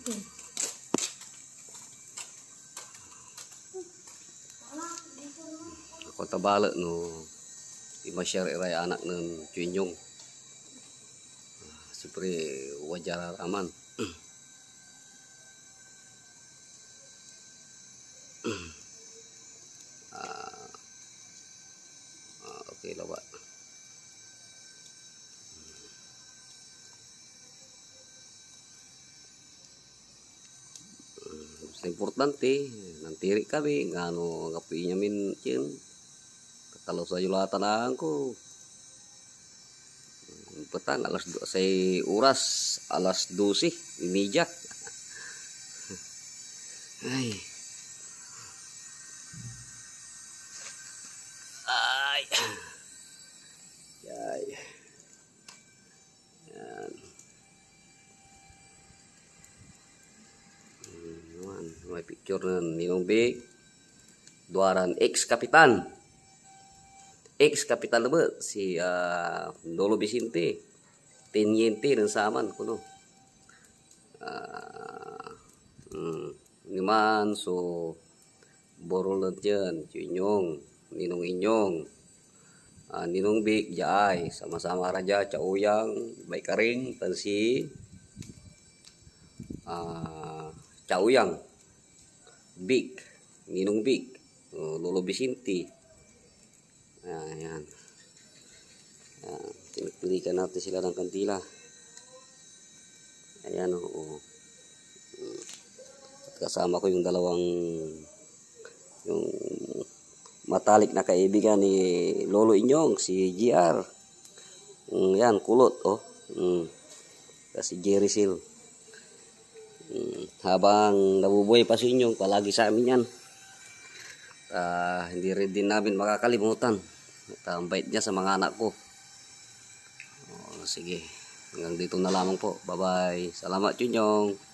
Ako tabala no i-share iray anak ng Chuinyong. Siyempre wajar aman. Okay lawa. Importante nantiri kami ngano ngapi nyamin cien kalau sa yulatan ko petang saya uras alas 12:30 ay ay ay yan may picture na Ninong Big Duaran ex-kapitan na ba si Lolo Vicente Teniente ng Saman kuno naman so borolad dyan Chuinyong Ninong Inyong Ninong Big Jay sama-sama raja Chauyang Baikaring tansi Chauyang Big Ninong Big Lolo Vicente. Ayan. Pinagpilikan natin sila ng kandila. Ayan o. Kasama ko yung dalawang yung matalik na kaibigan ni Lolo Inyong, si GR. Yan, kulot oh. Si Jerry Sil. Habang nabubuhay pa si Inyong, palagi sa amin yan. Hindi rin din namin makakalimutan. Ang bait niya sa mga anak ko. Sige, hanggang dito na lamang po. Bye-bye. Salamat, Chuinyong.